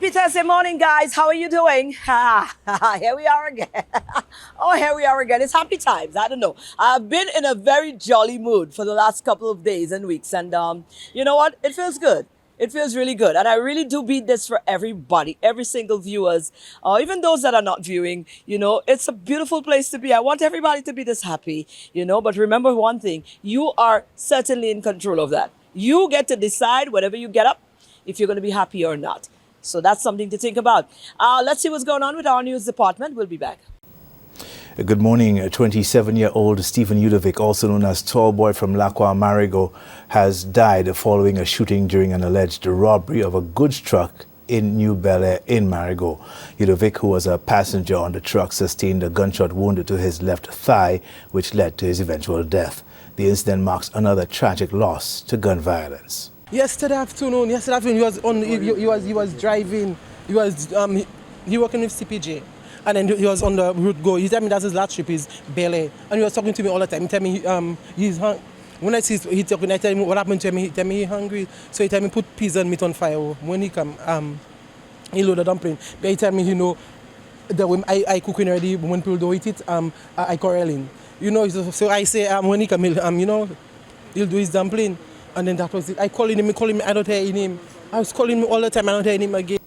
Happy Thursday morning, guys. How are you doing? Here we are again. Oh, here we are again. It's happy times. I don't know. I've been in a very jolly mood for the last couple of days and weeks. And you know what? It feels good. It feels really good. And I really do beat this for everybody, every single viewers, even those that are not viewing. You know, it's a beautiful place to be. I want everybody to be this happy, you know. But remember one thing, you are certainly in control of that. You get to decide whenever you get up if you're going to be happy or not. So that's something to think about. Let's see what's going on with our news department. We'll be back. Good morning. 27-year-old Stephen Udovic, also known as Tall Boy from Lacroix Marigot, has died following a shooting during an alleged robbery of a goods truck in New Bel Air in Marigot. Udovic, who was a passenger on the truck, sustained a gunshot wound to his left thigh, which led to his eventual death. The incident marks another tragic loss to gun violence. Yesterday afternoon, he was driving. He working with CPJ, and then he was on the route go. He told me that his last trip is Bel Air, and he was talking to me all the time. He tell me he's hungry. When I see he talking, I tell him what happened to him. He tell me he's hungry, so he tell me put peas and meat on fire. When he come, he load the dumpling. But he tell me, you know, I cooking already. When people don't eat it, I quarreling. You know, so I say when he come, you know, he'll do his dumpling. And then that was it. I calling him, I don't hear him. I was calling him all the time, I don't hear him again.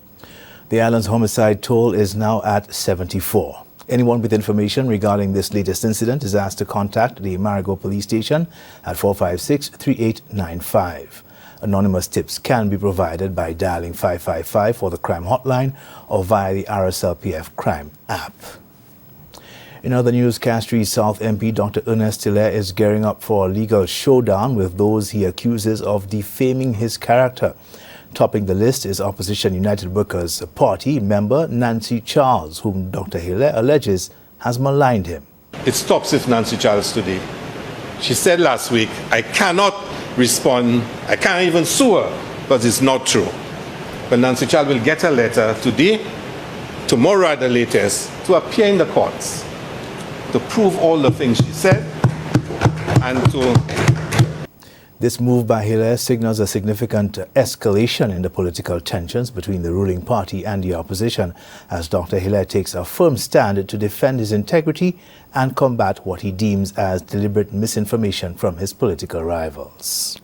The island's homicide toll is now at 74. Anyone with information regarding this latest incident is asked to contact the Marigot Police Station at 456-3895. Anonymous tips can be provided by dialing 555 for the crime hotline or via the RSLPF crime app. In other news, Castries South MP Dr. Ernest Hilaire is gearing up for a legal showdown with those he accuses of defaming his character. Topping the list is Opposition United Workers Party member Nancy Charles, whom Dr. Hilaire alleges has maligned him. It stops with Nancy Charles today. She said last week, I cannot respond, I can't even sue her, but it's not true. But Nancy Charles will get a letter today, tomorrow at the latest, to appear in the courts, to prove all the things she said and to... This move by Hilaire signals a significant escalation in the political tensions between the ruling party and the opposition, as Dr. Hilaire takes a firm stand to defend his integrity and combat what he deems as deliberate misinformation from his political rivals.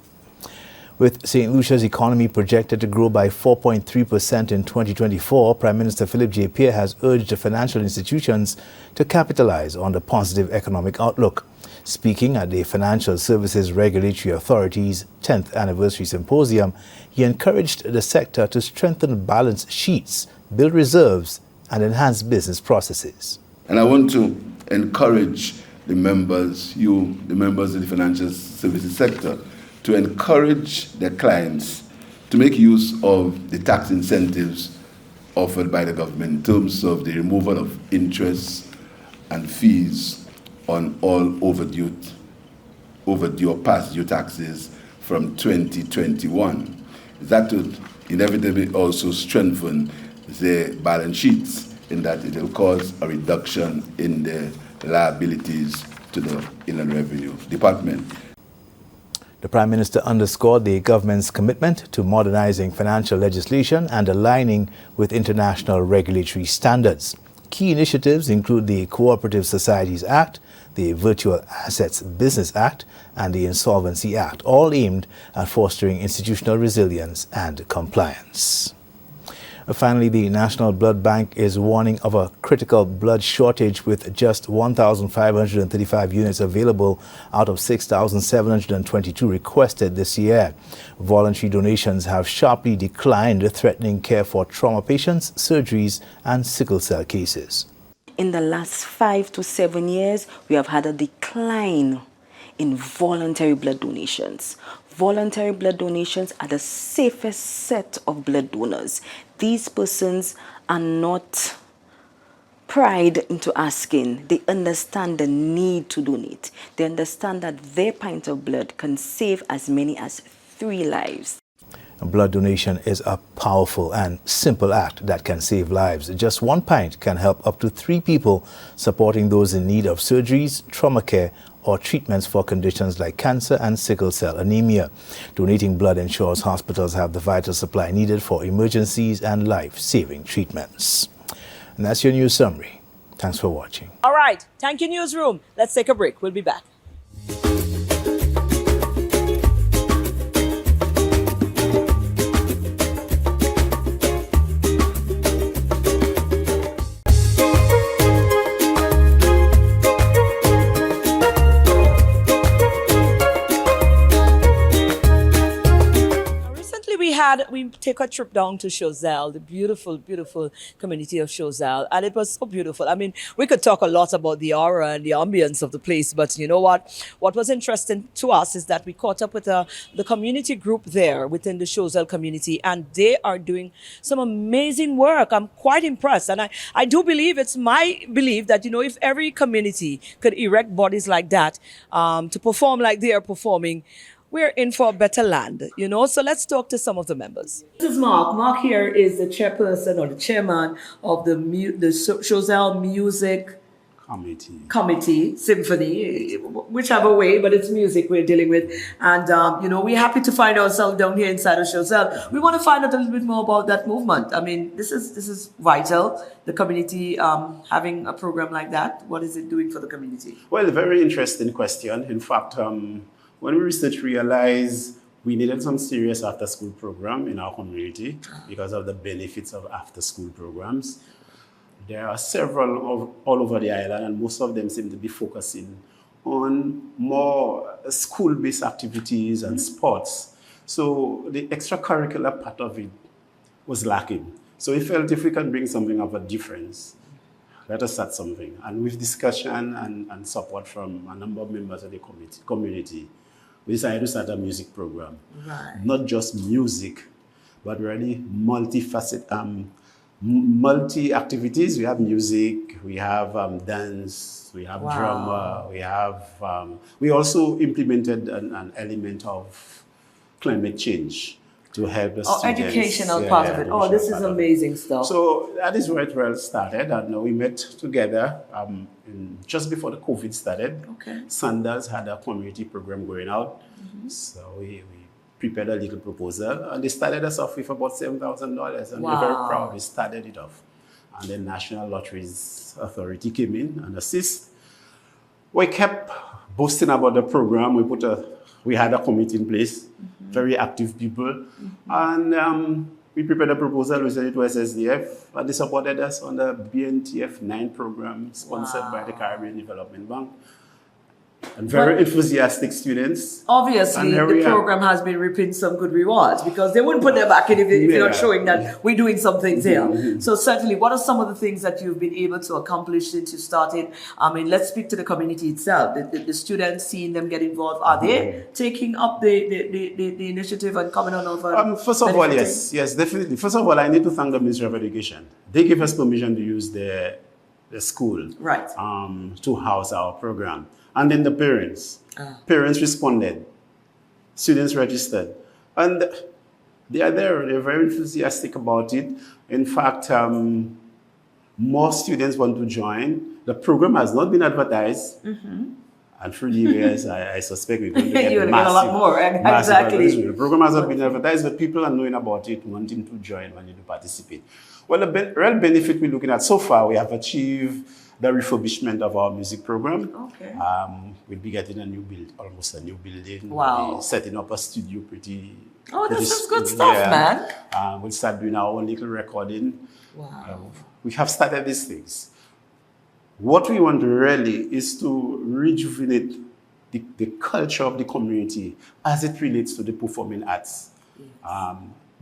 With St. Lucia's economy projected to grow by 4.3% in 2024, Prime Minister Philip J. Pierre has urged financial institutions to capitalize on the positive economic outlook. Speaking at the Financial Services Regulatory Authority's 10th Anniversary Symposium, he encouraged the sector to strengthen balance sheets, build reserves, and enhance business processes. And I want to encourage the members, the members of the financial services sector, to encourage their clients to make use of the tax incentives offered by the government in terms of the removal of interest and fees on all overdue or past due taxes from 2021. That would inevitably also strengthen the balance sheets in that it will cause a reduction in the liabilities to the Inland Revenue Department. The Prime Minister underscored the government's commitment to modernizing financial legislation and aligning with international regulatory standards. Key initiatives include the Cooperative Societies Act, the Virtual Assets Business Act, and the Insolvency Act, all aimed at fostering institutional resilience and compliance. Finally, the National Blood Bank is warning of a critical blood shortage with just 1,535 units available out of 6,722 requested this year. Voluntary donations have sharply declined, threatening care for trauma patients, surgeries, and sickle cell cases. In the last 5 to 7 years, we have had a decline in voluntary blood donations. Voluntary blood donations are the safest set of blood donors. These persons are not pried into asking. They understand the need to donate. They understand that their pint of blood can save as many as 3 lives. Blood donation is a powerful and simple act that can save lives. Just 1 pint can help up to 3 people, supporting those in need of surgeries, trauma care, or treatments for conditions like cancer and sickle cell anemia. Donating blood ensures hospitals have the vital supply needed for emergencies and life-saving treatments. And that's your news summary. Thanks for watching. All right. Thank you, Newsroom. Let's take a break. We'll be back. We take a trip down to CHOISEUL, the beautiful, beautiful community of CHOISEUL, and it was so beautiful. I mean, we could talk a lot about the aura and the ambience of the place, but you know what? What was interesting to us is that we caught up with the community group there within the CHOISEUL community, and they are doing some amazing work. I'm quite impressed, and I do believe, it's my belief that, you know, if every community could erect bodies like that to perform like they are performing, we're in for a better land, you know? So let's talk to some of the members. This is Mark. Mark here is the chairperson or the chairman of the CHOISEUL Music Committee, Symphony, whichever way, but it's music we're dealing with. And, you know, we're happy to find ourselves down here inside of CHOISEUL. We want to find out a little bit more about that movement. I mean, this is vital, the community having a program like that. What is it doing for the community? Well, a very interesting question. In fact, when we research, realized we needed some serious after-school program in our community because of the benefits of after-school programs. There are several all over the island, and most of them seem to be focusing on more school-based activities and sports. So the extracurricular part of it was lacking. So we felt if we can bring something of a difference, let us start something. And with discussion and support from a number of members of the community, we decided to start a music program. Right. Not just music, but really multi-activities. We have music, we have dance, we have drama, we also implemented an element of climate change to help the students. Educational part of it. Oh, this is amazing stuff. So that is where it well started, and we met together just before the COVID started. Okay. Sandals had a community program going out, so we prepared a little proposal, and they started us off with about $7,000, and we're very proud. We started it off, and then National Lotteries Authority came in and assist. We kept boasting about the program. We had a committee in place, very active people, and we prepared a proposal. We sent it to SSDF, and they supported us on the BNTF 9 program sponsored by the Caribbean Development Bank. And very enthusiastic students. Obviously, the program has been reaping some good rewards, because they wouldn't put them back in if they're not showing that we're doing some things here. So certainly, what are some of the things that you've been able to accomplish since you started? I mean, let's speak to the community itself. The students, seeing them get involved, are they taking up the initiative and coming on over? First of all, yes, definitely. First of all, I need to thank the Ministry of Education. They gave us permission to use the school to house our program. And then the parents responded, students registered, and they are there. They're very enthusiastic about it. In fact, more students want to join. The program has not been advertised, and through the years, I suspect we're going to get a lot more. Exactly. The program has not been advertised, but people are knowing about it, wanting to join, wanting to participate. Well, the real benefit we're looking at so far, we have achieved the refurbishment of our music program. Okay. We'll be getting almost a new building. Wow. We'll be setting up a studio pretty this is good stuff, man. We'll start doing our own little recording. Wow. We have started these things. What we want really is to rejuvenate the culture of the community as it relates to the performing arts. Yes.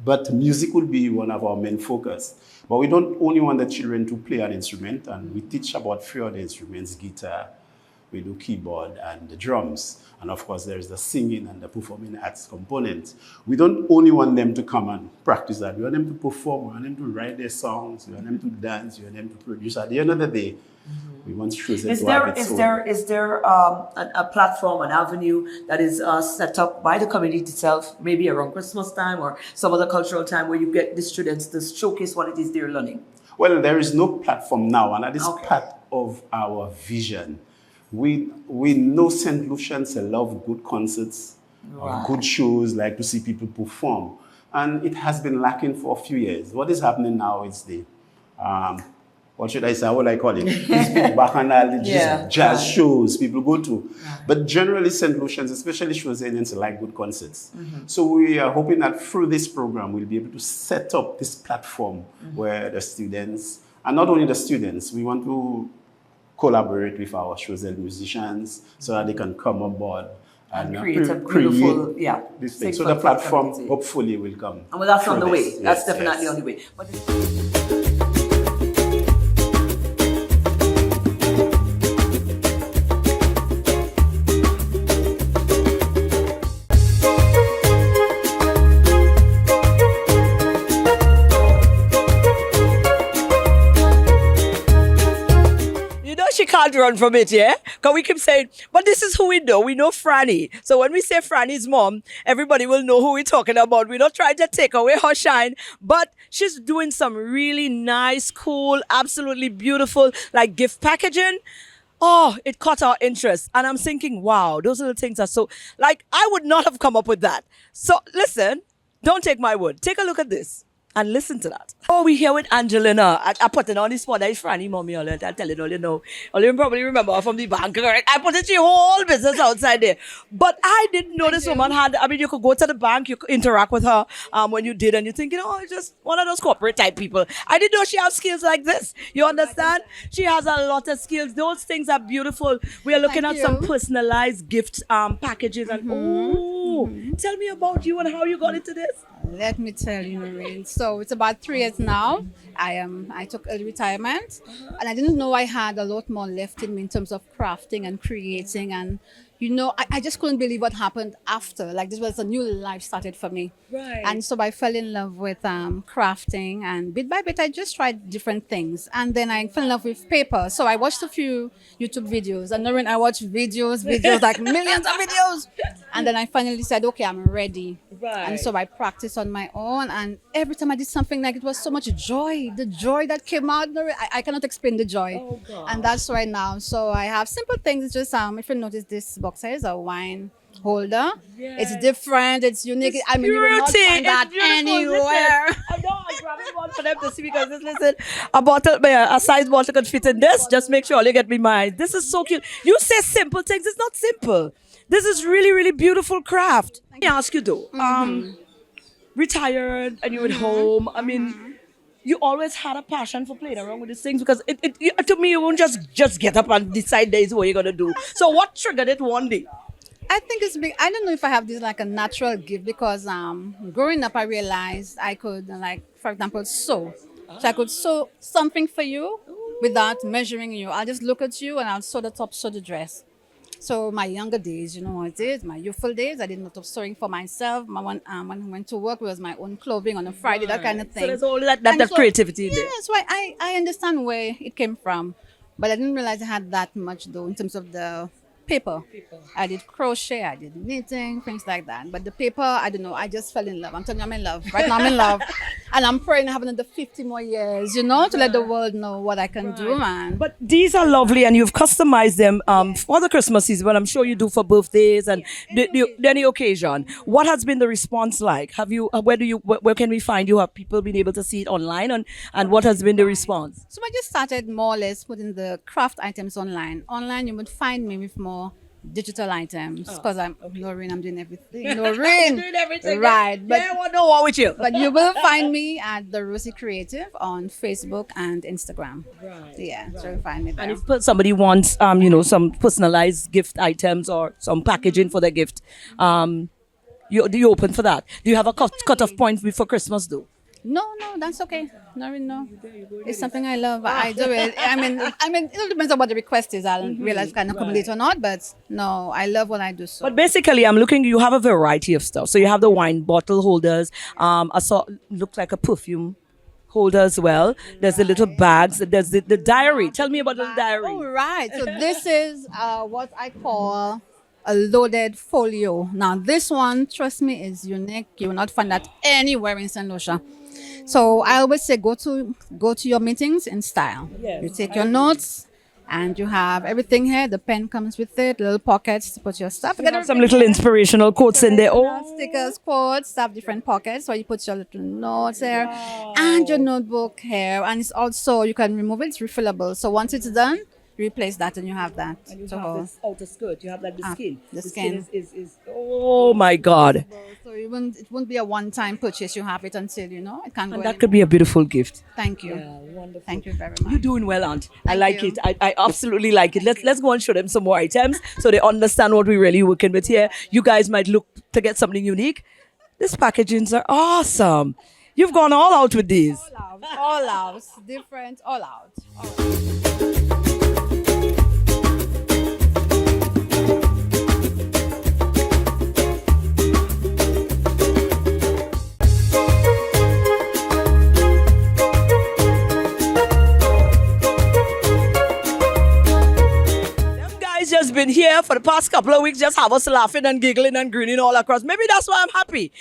But music will be one of our main focus. But we don't only want the children to play an instrument, and we teach about 3 other instruments: guitar, we do keyboard, and the drums. And of course, there's the singing and the performing arts component. We don't only want them to come and practice that. We want them to perform, we want them to write their songs, we want them to dance, we want them to produce. At the end of the day, we want CHOISEUL to have its own. Is there a platform, an avenue that is set up by the community itself, maybe around Christmas time or some other cultural time, where you get the students to showcase what it is they're learning? Well, there is no platform now, and that is part of our vision. We know St. Lucians love good concerts, good shows, like to see people perform. And it has been lacking for a few years. What is happening now is what should I say? What I call it? It's big bacchanal, just jazz shows people go to. But generally, St. Lucians, especially CHOISEULians, like good concerts. So we are hoping that through this program, we'll be able to set up this platform where the students, and not only the students, we want to collaborate with our CHOISEUL musicians so that they can come aboard and create a beautiful, this thing. So the platform hopefully will come. And well, that's on the way. Yes, That's definitely on the way. But she can't run from it, yeah? Because we keep saying, but this is who we know. We know Franny. So when we say Franny's mom, everybody will know who we're talking about. We're not trying to take away her shine, but she's doing some really nice, cool, absolutely beautiful, like gift packaging. Oh, it caught our interest. And I'm thinking, wow, those little things are so, like, I would not have come up with that. So listen, don't take my word. Take a look at this. And listen to that. Oh, we here with Angelina. I put it on the spot. It's Franny, mommy. I'll tell it all you know. All you probably remember her from the bank, correct? I put it to your whole business outside there. But I didn't know this woman had, I mean, you could go to the bank, you could interact with her when you did, and you think, it's just one of those corporate type people. I didn't know she has skills like this. You understand? She has a lot of skills. Those things are beautiful. We are looking at some personalized gift packages. And tell me about you and how you got into this. Let me tell you, Noreen. So it's about 3 years now. I took early retirement, and I didn't know I had a lot more left in me in terms of crafting and creating. And I just couldn't believe what happened after. Like, this was a new life started for me. Right. And so I fell in love with crafting, and bit by bit I just tried different things. And then I fell in love with paper. So I watched a few YouTube videos, and Noreen, I watched videos, like millions of videos. And then I finally said, okay, I'm ready. Right. And so I practiced on my own, and every time I did something, like, it was so much joy. The joy that came out, I cannot explain the joy. Oh, God. And that's why now. So I have simple things. It's just if you notice, this box here is a wine holder. Yes. It's different. It's unique. It's I mean, you will not find that anywhere. I know. I'm grabbing one for them to see because listen, a size bottle could fit in this. Just make sure you get me mine. This is so cute. You say simple things. It's not simple. This is really, really beautiful craft. Let me ask you though. Retired and you're at home. I mean, you always had a passion for playing around with these things because to me, you won't just get up and decide days what you're gonna do. So what triggered it one day? I think it's big. I don't know if I have this like a natural gift because growing up I realized I could for example sew. So I could sew something for you without measuring you. I'll just look at you and I'll sew the top, sew the dress. So my younger days, you know what it is, my youthful days, I did a lot of sewing for myself. When I went to work, it was my own clothing on a Friday, that kind of thing. So there's all that creativity there. Yeah, so I understand where it came from. But I didn't realize I had that much though in terms of the paper. I did crochet, I did knitting, things like that. But the paper, I don't know, I just fell in love. I'm telling you, I'm in love. Right now I'm in love. And I'm praying to have another 50 more years, to let the world know what I can do, man. But these are lovely and you've customized them for the Christmas season, but I'm sure you do for birthdays and any occasion. What has been the response like? Have you, where can we find you? Have people been able to see it online and what has been the response? So I just started more or less putting the craft items online. Online, you would find me with more digital items because Noreen, I'm doing everything. Noreen, doing everything. Right? But I want to know what with you. But you will find me at the Rosie Creative on Facebook and Instagram. Right. Yeah, so you'll find me there. And if somebody wants, some personalized gift items or some packaging for their gift, you open for that? Do you have a cut-off point before Christmas, though? No, that's okay. No. It's something I love. I do it. I mean, it all depends on what the request is. I'll realize if I can accommodate or not. But no, I love what I do. So. But basically, you have a variety of stuff. So you have the wine bottle holders. I saw, looked like a perfume holder as well. There's the little bags. There's the diary. Tell me about the diary. Oh, right. So this is what I call a loaded folio. Now, this one, trust me, is unique. You will not find that anywhere in St. Lucia. So I always say, go to your meetings in style. Yes, you take your notes, And you have everything here. The pen comes with it, little pockets to put your stuff. You have some little inspirational quotes in there. Oh, Stickers, quotes, have different pockets where you put your little notes there and your notebook here. And it's also, you can remove it, it's refillable. So once it's done, you replace that and you have that. and you to have hold. this outer skirt. You have like the Ah, skin. the skin skin. is oh my God. So it won't be a one-time purchase. You have it until, it can go And that anywhere. could be a beautiful gift. Thank you. Yeah, wonderful. Thank you very much. You're doing well, Aunt. I Thank like you. it. I absolutely like it. Let's go and show them some more items so they understand what we're really working with here. You guys might look to get something unique. These packagings are awesome. You've gone all out with these. All out. Different, all out. Them guys just been here for the past couple of weeks, just have us laughing and giggling and grinning all across. Maybe that's why I'm happy.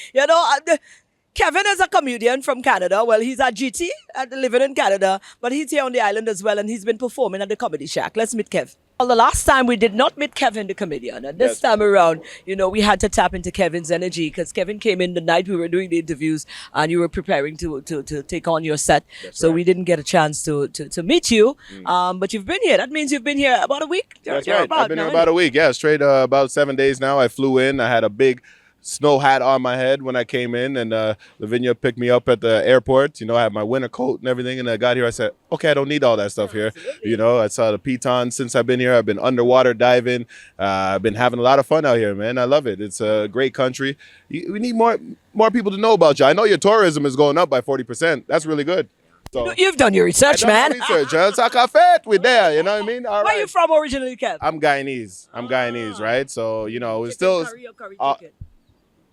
Kevin is a comedian from Canada. Well, he's at GT, living in Canada, but he's here on the island as well, and he's been performing at the Comedy Shack. Let's meet Kev. Well, the last time we did not meet Kevin, the comedian, and this time around, we had to tap into Kevin's energy because Kevin came in the night we were doing the interviews, and you were preparing to take on your set. So we didn't get a chance to meet you, but you've been here. That means you've been here about a week. That's You're right. I've been here about a week. Yeah, straight about 7 days now. I flew in. I had a big snow hat on my head when I came in, and Lavinia picked me up at the airport. I had my winter coat and everything, and I got here. I said, okay, I don't need all that stuff here. I saw the pitons since I've been here. I've been underwater diving. I've been having a lot of fun out here, man. I love it. It's a great country. We need more people to know about you. I know your tourism is going up by 40%. That's really good. So You've done your research, man. research. It's like a fit. We're there. You know what I mean? All Where are you from originally, Kev? I'm Guyanese. I'm Guyanese, right? So, it's still Curry or curry chicken?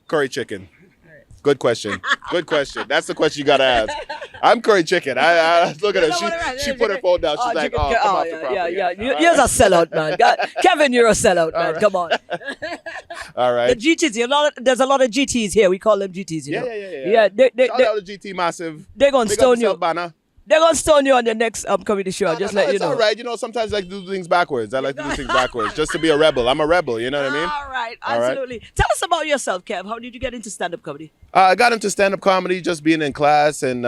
curry chicken. Good question. Good question. That's the question you gotta ask. I'm curry chicken. I look at her. She put her phone down. She's like, chicken, come off the yeah, property. yeah. You're a sellout, man. Kevin, you're a sellout, man. Come on. All The right. GTs, there's a lot of GTs here. We call them GTs, you know. Yeah. Yeah, Shout out to GT Massive. they're going to Big up stone yourself, you. Banner. They're going to stone you on the next comedy show. Just let you It's know. all right. Sometimes I like to do things backwards. I like to do things backwards just to be a rebel. I'm a rebel. You know what I mean? All right, All right. absolutely. Tell us about yourself, Kev. How did you get into stand-up comedy? I got into stand-up comedy just being in class and,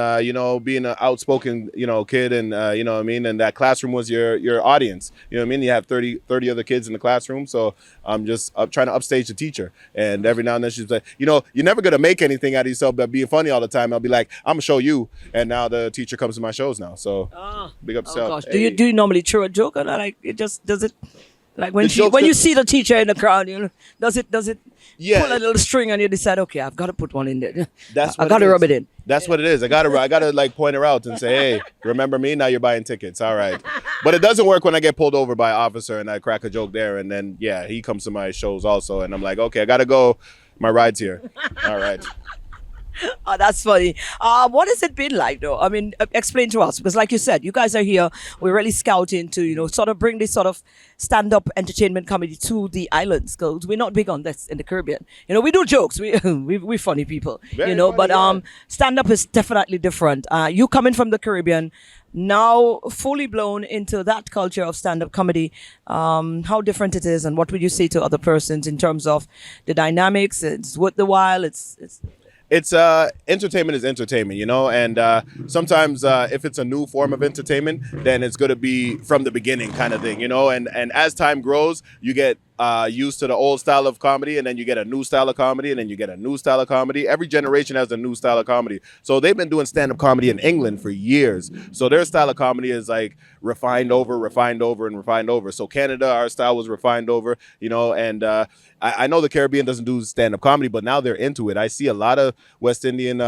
being an outspoken, kid and, you know what I mean? And that classroom was your audience. You know what I mean? You have 30 other kids in the classroom. So I'm just trying to upstage the teacher. And every now and then she's like, you're never going to make anything out of yourself by being funny all the time. I'll be like, I'm going to show you. And now the teacher comes to my shows now. So big up yourself. Gosh. Hey. Do you normally throw a joke or like it just does it? Like when The jokes you that- see the teacher in the crowd, does it Yeah. pull a little string and you decide, okay, I've got to put one in there. That's I what got to is. rub it in. That's what it is. I gotta like point her out and say, hey, remember me? Now you're buying tickets. All right. But it doesn't work when I get pulled over by an officer and I crack a joke there. And then, he comes to my shows also. And I'm like, okay, I got to go. My ride's here. All right. Oh, that's funny. What has it been like, though? I mean, explain to us, because like you said, you guys are here. We're really scouting to, sort of bring this sort of stand-up entertainment comedy to the islands, because we're not big on this in the Caribbean. We do jokes. We're funny people, Very funny, but yeah. stand-up is definitely different. You coming from the Caribbean, now fully blown into that culture of stand-up comedy, how different it is, and what would you say to other persons in terms of the dynamics? It's worth the while. It's Entertainment is entertainment, and sometimes if it's a new form of entertainment, then it's going to be from the beginning kind of thing, and as time grows, you get used to the old style of comedy, and then you get a new style of comedy, and then you get a new style of comedy. Every generation has a new style of comedy. So they've been doing stand-up comedy in England for years. So their style of comedy is like refined over, and refined over. So Canada, our style was refined over, and I know the Caribbean doesn't do stand-up comedy, but now they're into it. I see a lot of West Indian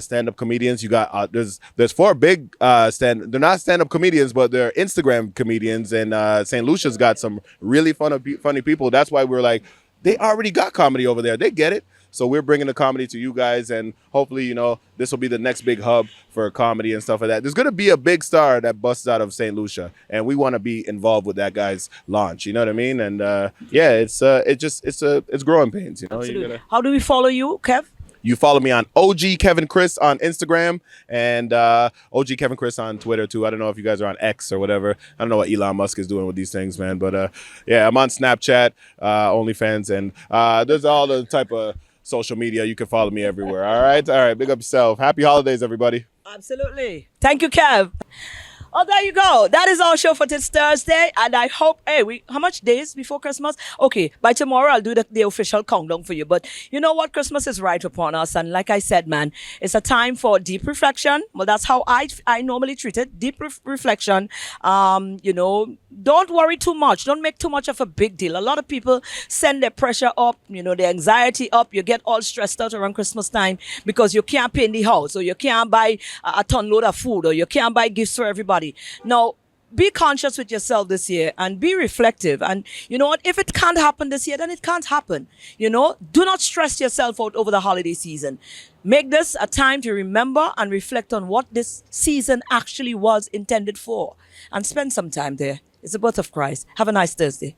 stand-up comedians. You got there's 4 big they're not stand-up comedians, but they're Instagram comedians, and St. Lucia's got some really funny people. That's why we're like, they already got comedy over there. They get it. So we're bringing the comedy to you guys, and hopefully, this will be the next big hub for comedy and stuff like that. There's going to be a big star that busts out of St. Lucia, and we want to be involved with that guy's launch. You know what I mean? And it's growing pains. absolutely. How do we follow you, Kev? you follow me on OG Kevin Chris on Instagram and OG Kevin Chris on Twitter too. I don't know if you guys are on X or whatever. I don't know what Elon Musk is doing with these things, man. But yeah, I'm on Snapchat, OnlyFans, and there's all the type of social media. You can follow me everywhere. All right. Big up yourself. Happy holidays, everybody. Absolutely. Thank you, Kev. Oh, there you go. That is our show for this Thursday. And I hope, how much days before Christmas? Okay, by tomorrow I'll do the official countdown for you. But you know what? Christmas is right upon us. And like I said, man, it's a time for deep reflection. Well, that's how I normally treat it. Deep reflection. Don't worry too much. Don't make too much of a big deal. A lot of people send their pressure up, their anxiety up. You get all stressed out around Christmas time because you can't paint the house, or you can't buy a ton load of food, or you can't buy gifts for everybody. Now, be conscious with yourself this year and be reflective. And you know what? If it can't happen this year, then it can't happen. Do not stress yourself out over the holiday season. Make this a time to remember and reflect on what this season actually was intended for, and spend some time there. It's the birth of Christ. Have a nice Thursday.